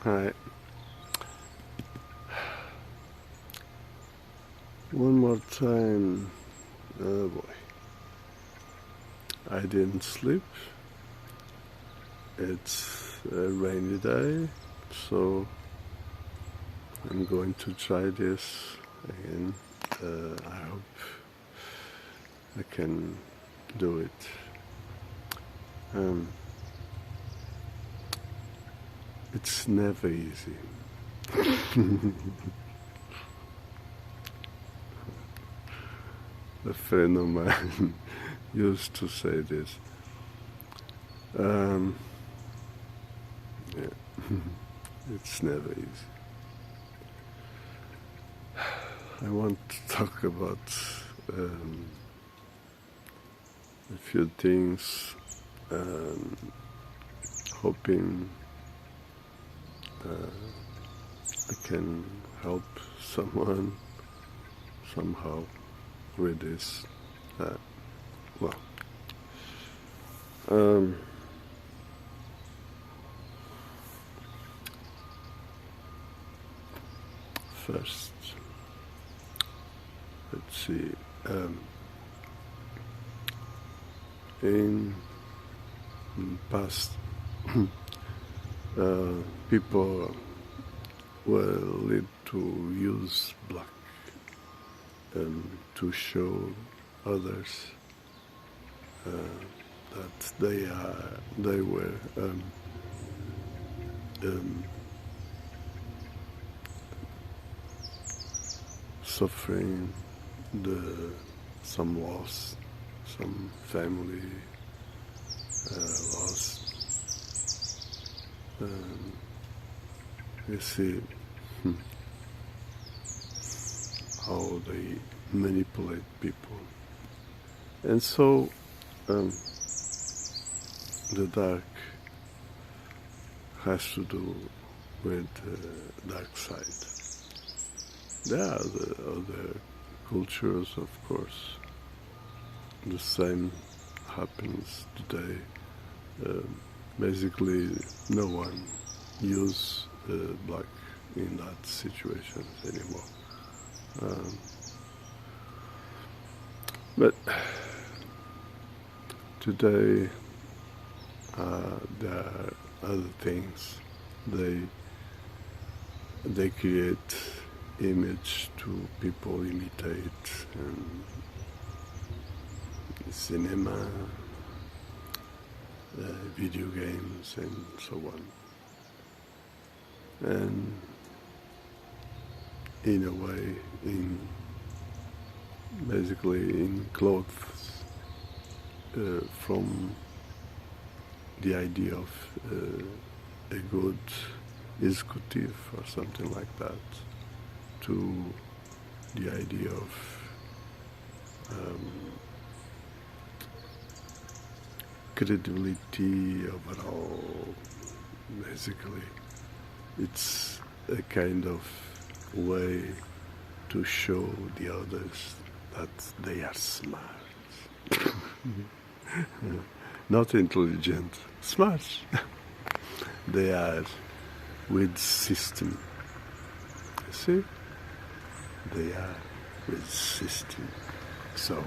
Hi. One more time. Oh boy. I didn't sleep. It's a rainy day, so I'm going to try this again. I hope I can do it. It's never easy. A friend of mine used to say this. Yeah, it's never easy. I want to talk about a few things, hoping I can help someone somehow with this. First, let's see. In past, people were led to use black to show others that they were suffering some loss, some family loss. You see how they manipulate people. And so the dark has to do with the dark side. There are the other cultures, of course. The same happens today. Basically, no one uses black in that situation anymore. But today, there are other things. They create image to people imitate, and cinema, video games, and so on. And in a way, basically in clothes, from the idea of a good executive or something like that, to the idea of credibility overall. Basically, it's a kind of way to show the others that they are smart. Not intelligent, smart. They are with system. You see? They are with system. So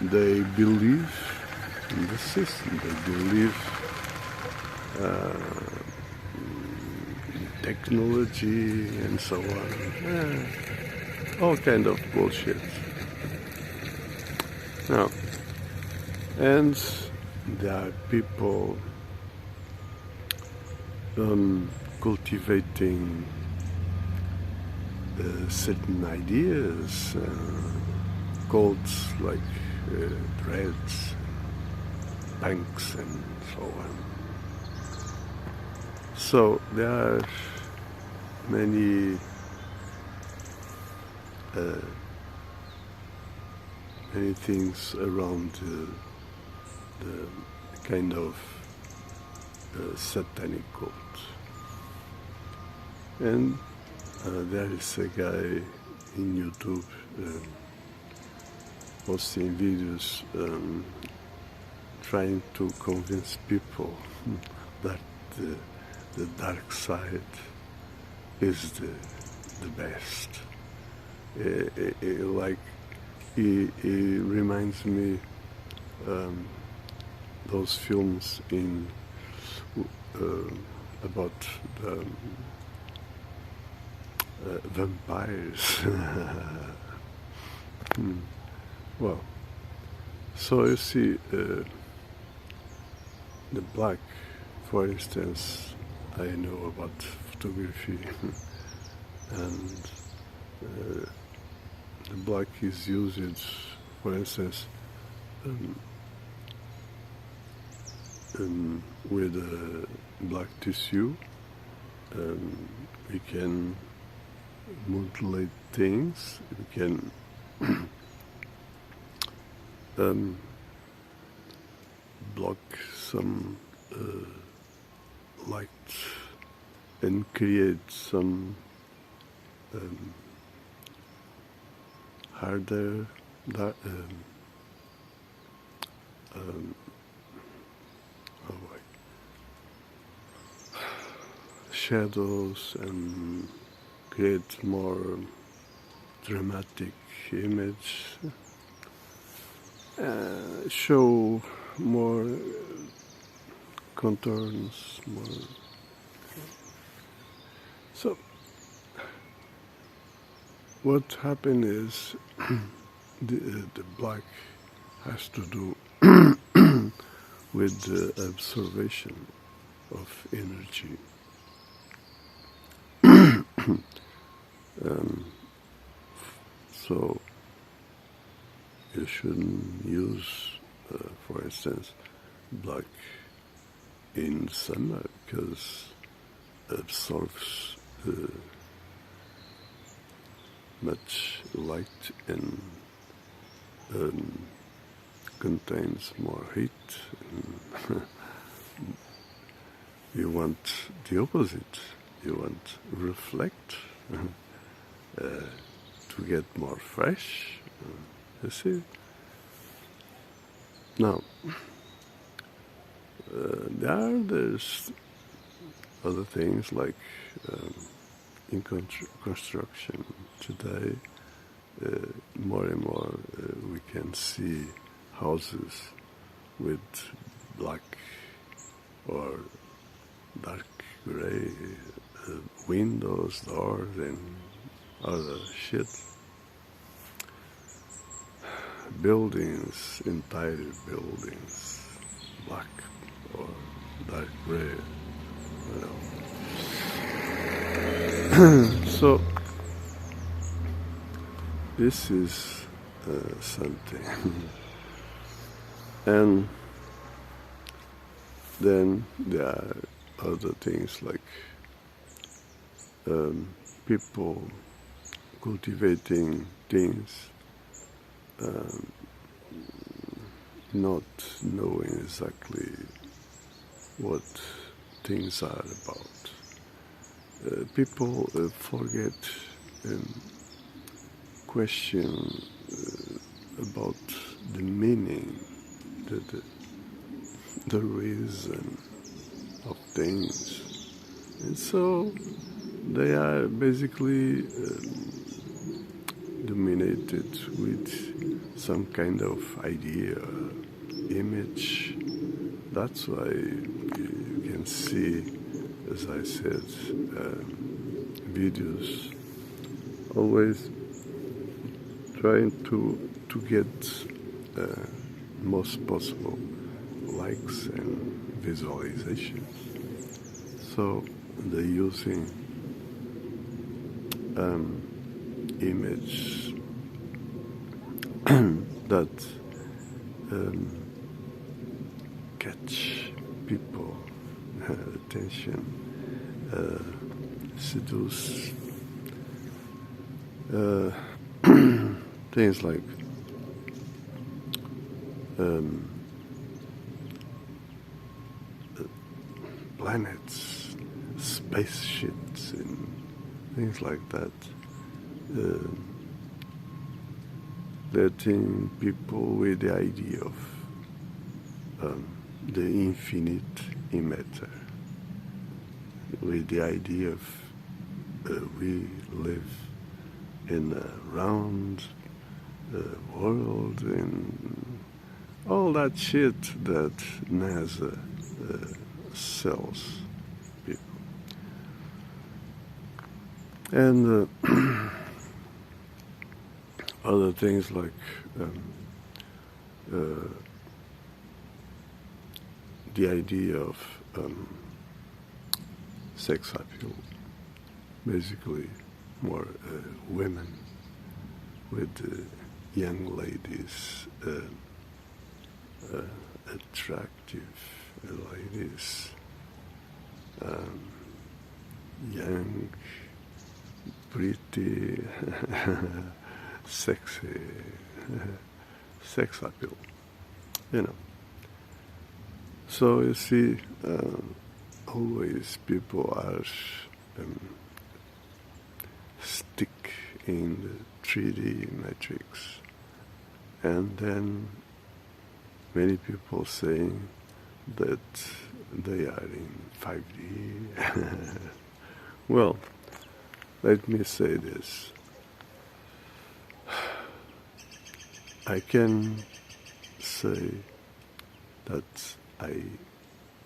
they believe in the system. They believe in technology and so on. All kind of bullshit. Now, and there are people cultivating certain ideas, cults like dreads, punks, and so on. So there are many things around the kind of satanic cult. And there is a guy in YouTube posting videos trying to convince people that the dark side is the best. Like it reminds me those films in about the vampires. Well, so you see, the black, for instance, I know about photography, and the black is used, for instance, with black tissue. We can mutilate things. We can block some light and create some harder shadows and create more dramatic image, show more contours, more. So what happened is the black has to do with the observation of energy. So you shouldn't use, for instance, black in summer because it absorbs much light and contains more heat. You want the opposite. You want reflect to get more fresh. You see. Now, there's other things like in construction today. More and more we can see houses with black or dark gray windows, doors, and other shit. Buildings, entire buildings, black or dark gray, you know. So this is something. And then there are other things like people cultivating things, not knowing exactly what things are about. People forget question about the meaning, the reason of things, and so they are basically dominated with some kind of idea, image. That's why you can see, as I said, videos always trying to get most possible likes and visualizations. So they're using image that catch people attention, seduce, things like planets, spaceships, and things like that. Letting people with the idea of the infinite in matter. with the idea of we live in a round world, and all that shit that NASA sells people. And other things like the idea of sex appeal, basically more women with young ladies, attractive ladies, young, pretty, sexy, sex appeal, you know. So you see, always people are stick in the 3D matrix, and then many people saying that they are in 5D. Well, let me say this. I can say that I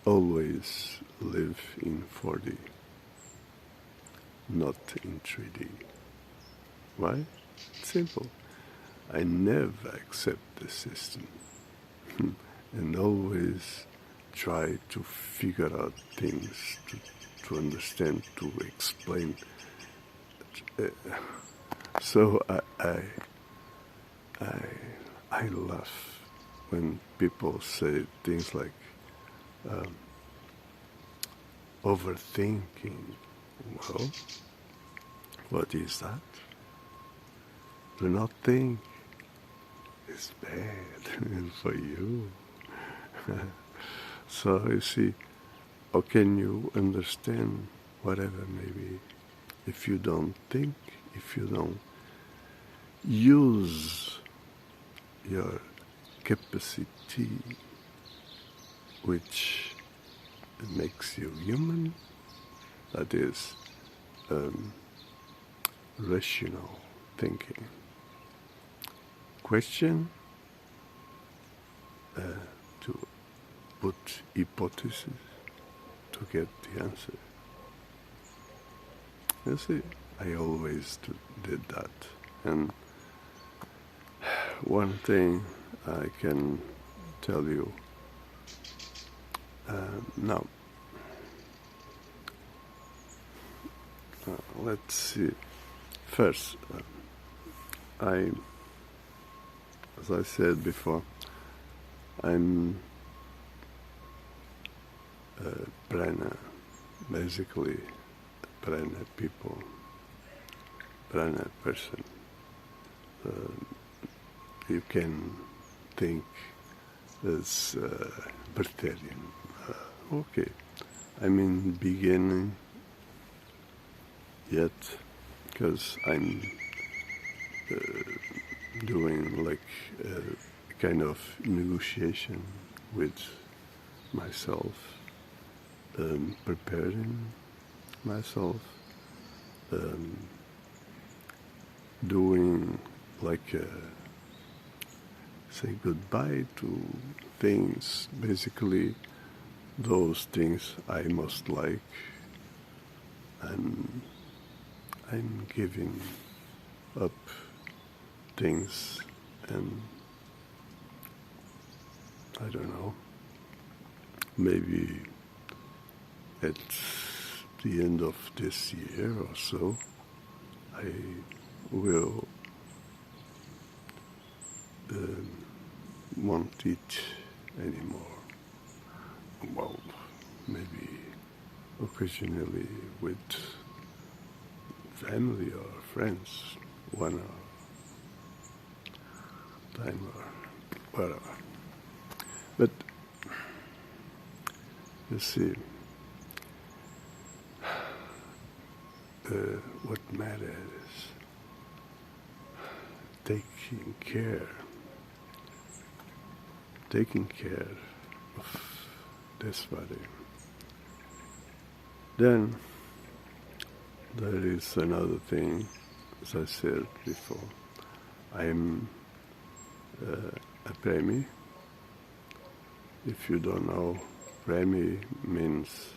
always live in 4D, not in 3D. Why? It's simple. I never accept the system and always try to figure out things, to understand, to explain. So I laugh when people say things like overthinking. Well, what is that? Do not think. It's bad for you. So you see, how can you understand whatever maybe if you don't think, if you don't use your capacity, which makes you human, that is rational thinking. Question, to put hypothesis to get the answer. You see, I always did that. And one thing I can tell you now. Let's see. First, as I said before, I'm prana, basically prana people, prana person. You can think as vegetarian. Okay, I'm in beginning yet, because I'm doing like a kind of negotiation with myself, preparing myself, doing like say goodbye to things, basically those things I most like, and I'm giving up things, and I don't know, maybe at the end of this year or so, I will won't eat anymore. Well, maybe occasionally with family or friends, one time or whatever. But you see, what matters is taking care of this body. then there is another thing, as I said before. I'm a premi. If you don't know, premi means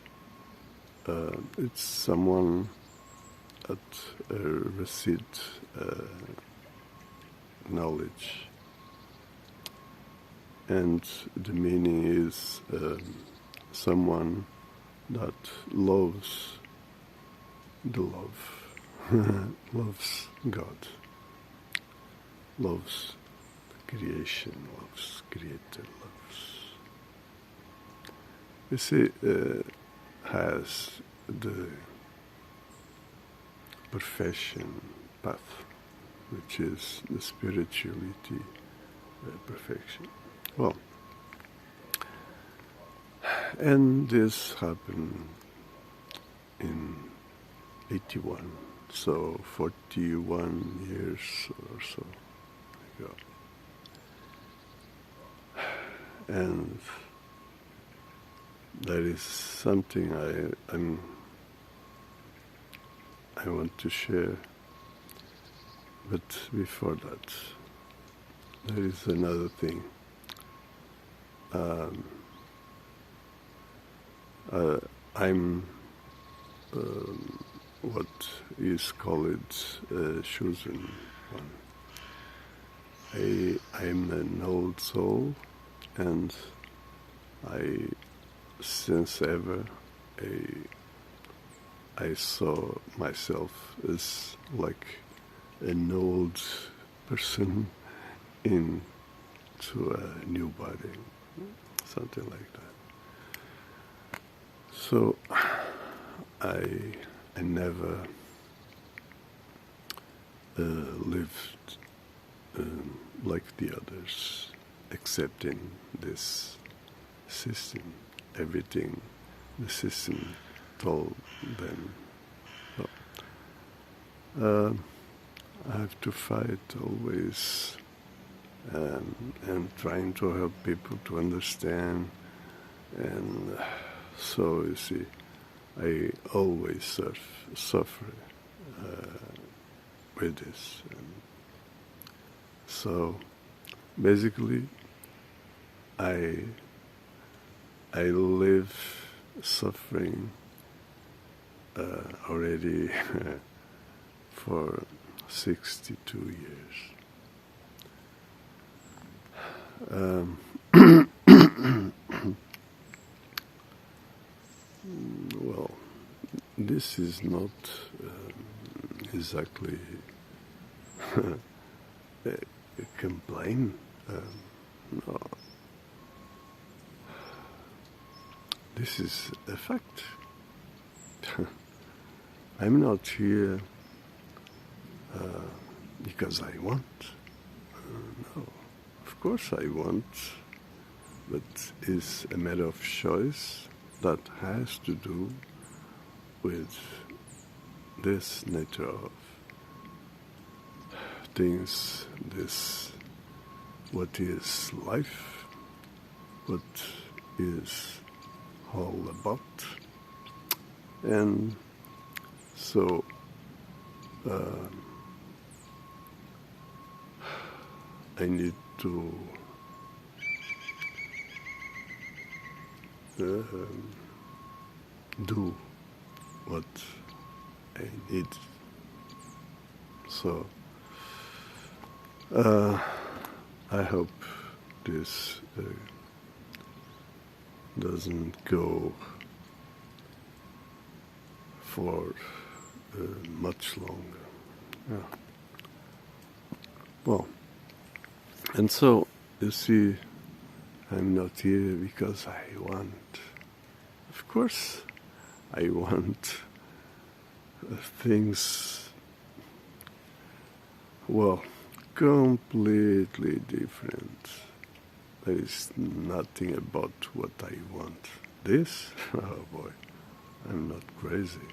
it's someone at receipt knowledge, and the meaning is someone that loves the love, loves God, loves creation, loves creator, loves. You see, has the perfection path, which is the spirituality perfection. Well, and this happened in 81, so 41 years or so ago. And there is something I want to share, but before that, there is another thing. I'm what is called chosen one. I'm an old soul, and since ever, I saw myself as like an old person into a new body, something like that. So I never lived like the others, accepting this system, everything the system told them. So, I have to fight always, and trying to help people to understand. And so, you see, I always suffer with this. And so, basically, I live suffering already for 62 years. Well, this is not exactly a complaint. No. This is a fact. I'm not here because I want. No, of course I want, but it's a matter of choice that has to do with this nature of things, this what is life, what is all about. And so I need to do what I need. So I hope this doesn't go for much longer. Yeah. Well, and so, you see, I'm not here because I want. Of course, I want things, well, completely different. There is nothing about what I want. This? Oh boy, I'm not crazy.